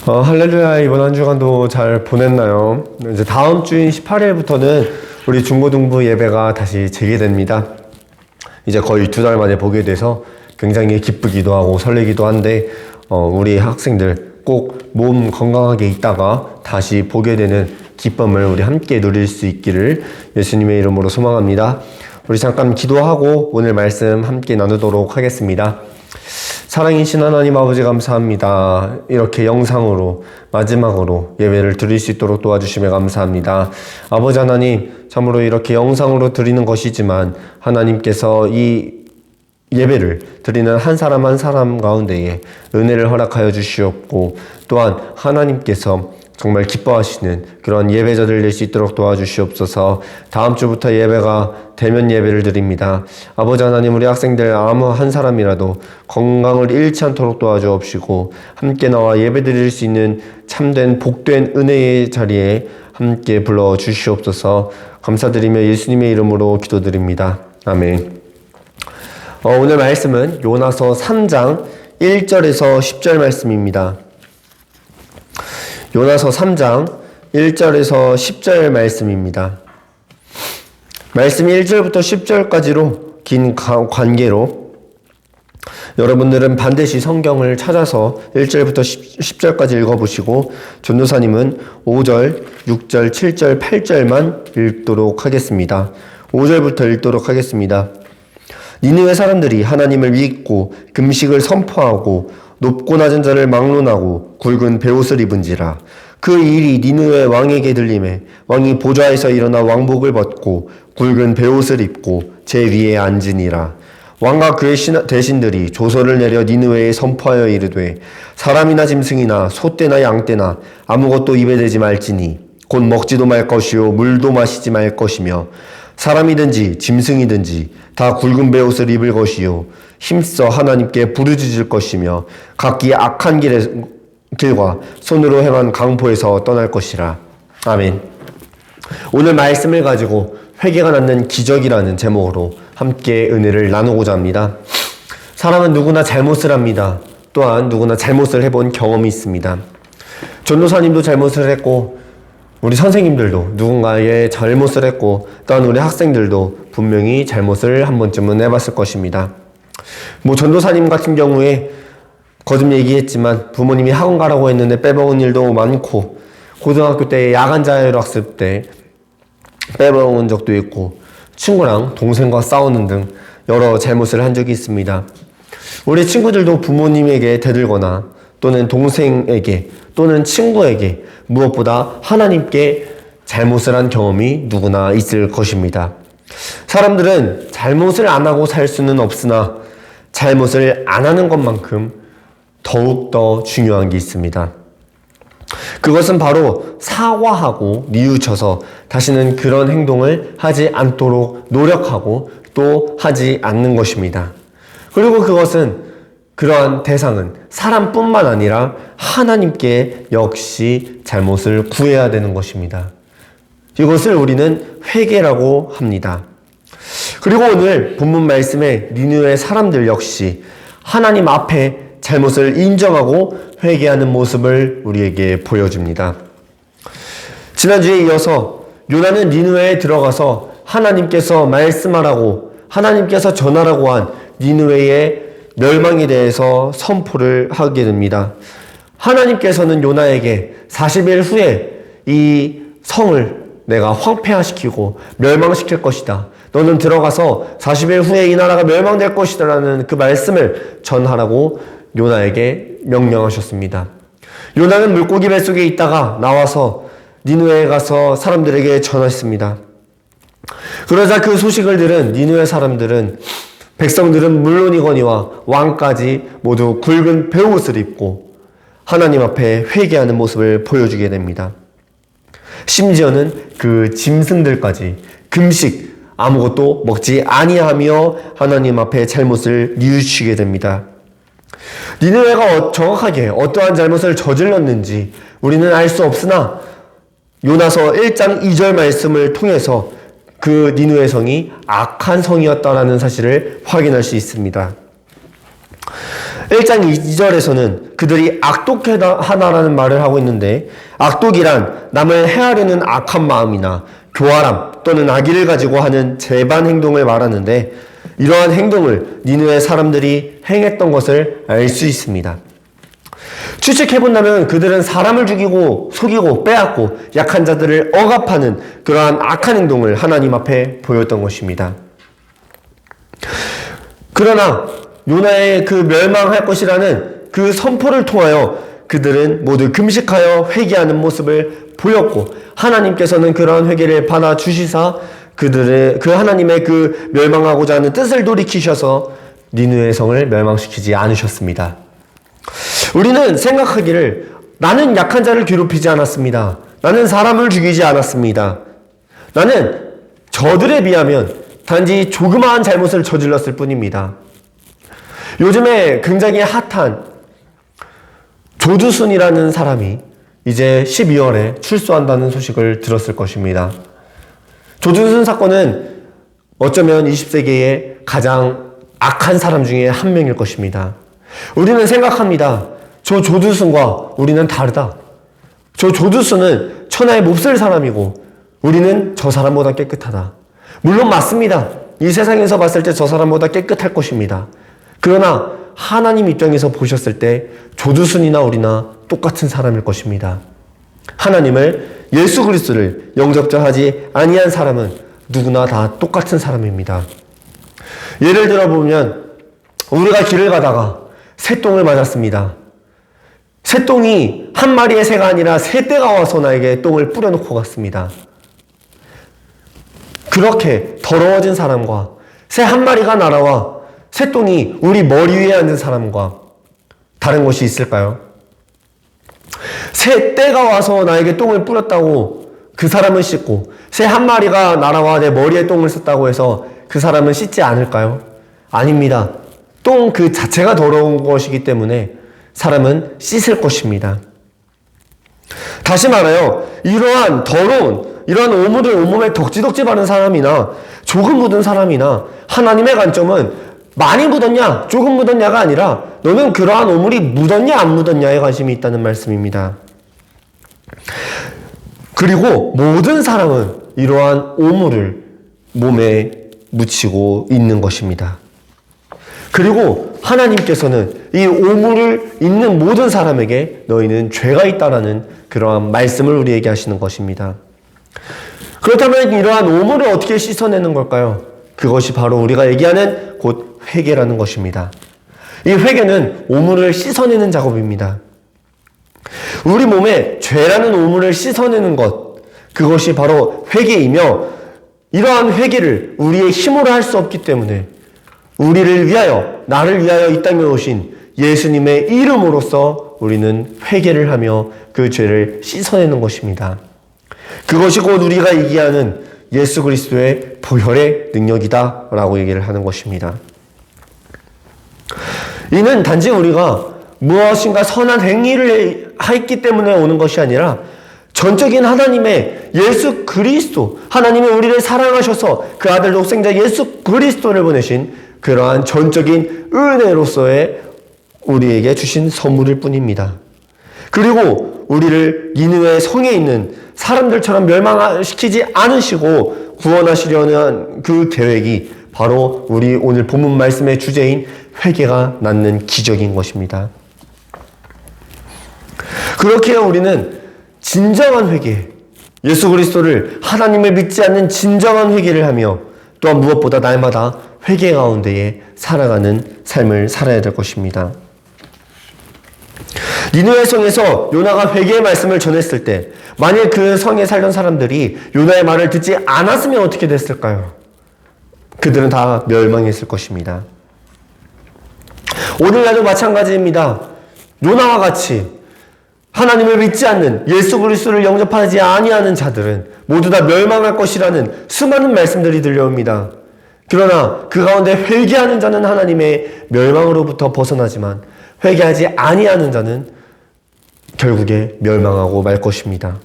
할렐루야. 이번 한 주간도 잘 보냈나요? 이제 다음 주인 18일부터는 우리 중고등부 예배가 다시 재개됩니다. 이제 거의 2달 만에 보게 돼서 굉장히 기쁘기도 하고 설레기도 한데, 우리 학생들 꼭 몸 건강하게 있다가 다시 보게 되는 기쁨을 우리 함께 누릴 수 있기를 예수님의 이름으로 소망합니다. 우리 잠깐 기도하고 오늘 말씀 함께 나누도록 하겠습니다. 사랑이신 하나님 아버지 감사합니다. 이렇게 영상으로 마지막으로 예배를 드릴 수 있도록 도와주시며 감사합니다. 아버지 하나님, 참으로 이렇게 영상으로 드리는 것이지만 하나님께서 이 예배를 드리는 한 사람 한 사람 가운데에 은혜를 허락하여 주시옵고, 또한 하나님께서 정말 기뻐하시는 그런 예배자들 될 수 있도록 도와주시옵소서. 다음 주부터 예배가 대면 예배를 드립니다. 아버지 하나님, 우리 학생들 아무 한 사람이라도 건강을 잃지 않도록 도와주옵시고, 함께 나와 예배 드릴 수 있는 참된 복된 은혜의 자리에 함께 불러주시옵소서. 감사드리며 예수님의 이름으로 기도드립니다. 아멘. 오늘 말씀은 요나서 3장 1절에서 10절 말씀입니다. 요나서 3장 1절에서 10절 말씀입니다. 말씀 1절부터 10절까지로 긴 관계로 여러분들은 반드시 성경을 찾아서 1절부터 10절까지 읽어보시고, 전도사님은 5절, 6절, 7절, 8절만 읽도록 하겠습니다. 5절부터 읽도록 하겠습니다. 니느웨 사람들이 하나님을 믿고 금식을 선포하고 높고 낮은 자를 막론하고 굵은 베옷을 입은지라. 그 일이 니느웨 왕에게 들리매 왕이 보좌에서 일어나 왕복을 벗고 굵은 베옷을 입고 제 위에 앉으니라. 왕과 그의 대신들이 조서를 내려 니느웨에 선포하여 이르되, 사람이나 짐승이나 소떼나 양떼나 아무것도 입에 대지 말지니 곧 먹지도 말 것이요 물도 마시지 말 것이며, 사람이든지 짐승이든지 다 굵은 베옷을 입을 것이요 힘써 하나님께 부르짖을 것이며, 각기 악한 길과 손으로 행한 강포에서 떠날 것이라. 아멘. 오늘 말씀을 가지고 회개가 낳는 기적이라는 제목으로 함께 은혜를 나누고자 합니다. 사람은 누구나 잘못을 합니다. 또한 누구나 잘못을 해본 경험이 있습니다. 전도사님도 잘못을 했고, 우리 선생님들도 누군가의 잘못을 했고, 또한 우리 학생들도 분명히 잘못을 한 번쯤은 해봤을 것입니다. 전도사님 같은 경우에 거듭 얘기했지만 부모님이 학원 가라고 했는데 빼먹은 일도 많고, 고등학교 때 야간 자율학습 때 빼먹은 적도 있고, 친구랑 동생과 싸우는 등 여러 잘못을 한 적이 있습니다. 우리 친구들도 부모님에게 대들거나 또는 동생에게 또는 친구에게 무엇보다 하나님께 잘못을 한 경험이 누구나 있을 것입니다. 사람들은 잘못을 안 하고 살 수는 없으나 잘못을 안 하는 것만큼 더욱더 중요한 게 있습니다. 그것은 바로 사과하고 뉘우쳐서 다시는 그런 행동을 하지 않도록 노력하고 또 하지 않는 것입니다. 그리고 그러한 대상은 사람뿐만 아니라 하나님께 역시 잘못을 구해야 되는 것입니다. 이것을 우리는 회개라고 합니다. 그리고 오늘 본문 말씀에 니느웨 사람들 역시 하나님 앞에 잘못을 인정하고 회개하는 모습을 우리에게 보여줍니다. 지난주에 이어서 요나는 니느웨에 들어가서 하나님께서 말씀하라고, 하나님께서 전하라고 한 니느웨의 멸망에 대해서 선포를 하게 됩니다. 하나님께서는 요나에게 40일 후에 이 성을 내가 황폐화시키고 멸망시킬 것이다. 너는 들어가서 40일 후에 이 나라가 멸망될 것이다 라는 그 말씀을 전하라고 요나에게 명령하셨습니다. 요나는 물고기 뱃속에 있다가 나와서 니느웨에 가서 사람들에게 전했습니다. 그러자 그 소식을 들은 니느웨 사람들은, 백성들은 물론이거니와 왕까지 모두 굵은 베옷을 입고 하나님 앞에 회개하는 모습을 보여주게 됩니다. 심지어는 그 짐승들까지 금식, 아무것도 먹지 아니하며 하나님 앞에 잘못을 뉘우치게 됩니다. 니느웨가 정확하게 어떠한 잘못을 저질렀는지 우리는 알 수 없으나 요나서 1장 2절 말씀을 통해서 그 니느웨 성이 악한 성이었다라는 사실을 확인할 수 있습니다. 1장 2절에서는 그들이 악독하다라는 말을 하고 있는데, 악독이란 남을 해하려는 악한 마음이나 교활함 또는 악의를 가지고 하는 재반 행동을 말하는데, 이러한 행동을 니느웨 사람들이 행했던 것을 알 수 있습니다. 추측해본다면 그들은 사람을 죽이고 속이고 빼앗고 약한 자들을 억압하는 그러한 악한 행동을 하나님 앞에 보였던 것입니다. 그러나 요나의 그 멸망할 것이라는 그 선포를 통하여 그들은 모두 금식하여 회개하는 모습을 보였고, 하나님께서는 그러한 회개를 받아주시사 그들의 그 하나님의 그 멸망하고자 하는 뜻을 돌이키셔서 니느웨 성을 멸망시키지 않으셨습니다. 우리는 생각하기를 나는 약한 자를 괴롭히지 않았습니다. 나는 사람을 죽이지 않았습니다. 나는 저들에 비하면 단지 조그마한 잘못을 저질렀을 뿐입니다. 요즘에 굉장히 핫한 조두순이라는 사람이 이제 12월에 출소한다는 소식을 들었을 것입니다. 조두순 사건은 어쩌면 20세기의 가장 악한 사람 중에 한 명일 것입니다. 우리는 생각합니다. 저 조두순과 우리는 다르다. 저 조두순은 천하에 몹쓸 사람이고 우리는 저 사람보다 깨끗하다. 물론 맞습니다. 이 세상에서 봤을 때 저 사람보다 깨끗할 것입니다. 그러나 하나님 입장에서 보셨을 때 조두순이나 우리나 똑같은 사람일 것입니다. 하나님을, 예수 그리스도를 영접하지 아니한 사람은 누구나 다 똑같은 사람입니다. 예를 들어 보면 우리가 길을 가다가 새똥을 맞았습니다. 새똥이 한 마리의 새가 아니라 새 떼가 와서 나에게 똥을 뿌려놓고 갔습니다. 그렇게 더러워진 사람과 새 한 마리가 날아와 새똥이 우리 머리 위에 앉은 사람과 다른 것이 있을까요? 새 떼가 와서 나에게 똥을 뿌렸다고 그 사람은 씻고, 새 한 마리가 날아와 내 머리에 똥을 썼다고 해서 그 사람은 씻지 않을까요? 아닙니다. 똥 그 자체가 더러운 것이기 때문에 사람은 씻을 것입니다. 다시 말하여 이러한 더러운, 이러한 오물을 온몸에 덕지덕지 바른 사람이나 조금 묻은 사람이나 하나님의 관점은 많이 묻었냐 조금 묻었냐가 아니라 너는 그러한 오물이 묻었냐 안 묻었냐에 관심이 있다는 말씀입니다. 그리고 모든 사람은 이러한 오물을 몸에 묻히고 있는 것입니다. 그리고 하나님께서는 이 오물을 있는 모든 사람에게 너희는 죄가 있다라는 그러한 말씀을 우리에게 하시는 것입니다. 그렇다면 이러한 오물을 어떻게 씻어내는 걸까요? 그것이 바로 우리가 얘기하는 곧 회개라는 것입니다. 이 회개는 오물을 씻어내는 작업입니다. 우리 몸에 죄라는 오물을 씻어내는 것, 그것이 바로 회개이며, 이러한 회개를 우리의 힘으로 할 수 없기 때문에 우리를 위하여, 나를 위하여 이 땅에 오신 예수님의 이름으로써 우리는 회개를 하며 그 죄를 씻어내는 것입니다. 그것이 곧 우리가 얘기하는 예수 그리스도의 보혈의 능력이다 라고 얘기를 하는 것입니다. 이는 단지 우리가 무엇인가 선한 행위를 했기 때문에 오는 것이 아니라 전적인 하나님의 예수 그리스도, 하나님이 우리를 사랑하셔서 그 아들 독생자 예수 그리스도를 보내신 그러한 전적인 은혜로서의 우리에게 주신 선물일 뿐입니다. 그리고 우리를 니느웨 성에 있는 사람들처럼 멸망시키지 않으시고 구원하시려는 그 계획이 바로 우리 오늘 본문 말씀의 주제인 회개가 낳는 기적인 것입니다. 그렇게 우리는 진정한 회개, 예수 그리스도를 하나님을 믿지 않는 진정한 회개를 하며 또한 무엇보다 날마다 회개 가운데에 살아가는 삶을 살아야 될 것입니다. 니느웨 성에서 요나가 회개의 말씀을 전했을 때 만일 그 성에 살던 사람들이 요나의 말을 듣지 않았으면 어떻게 됐을까요? 그들은 다 멸망했을 것입니다. 오늘날도 마찬가지입니다. 요나와 같이 하나님을 믿지 않는, 예수 그리스도를 영접하지 아니하는 자들은 모두 다 멸망할 것이라는 수많은 말씀들이 들려옵니다. 그러나 그 가운데 회개하는 자는 하나님의 멸망으로부터 벗어나지만 회개하지 아니하는 자는 결국에 멸망하고 말 것입니다.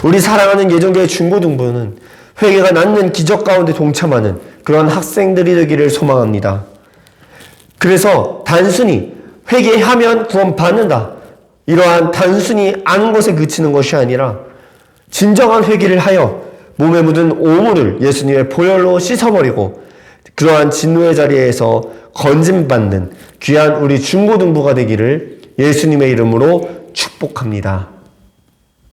우리 사랑하는 예정교회 중고등부는 회개가 낳는 기적 가운데 동참하는 그런 학생들이 되기를 소망합니다. 그래서 단순히 회개하면 구원받는다, 이러한 단순히 아는 것에 그치는 것이 아니라 진정한 회개를 하여 몸에 묻은 오물을 예수님의 보혈로 씻어버리고 그러한 진노의 자리에서 건짐받는 귀한 우리 중고등부가 되기를 예수님의 이름으로 축복합니다.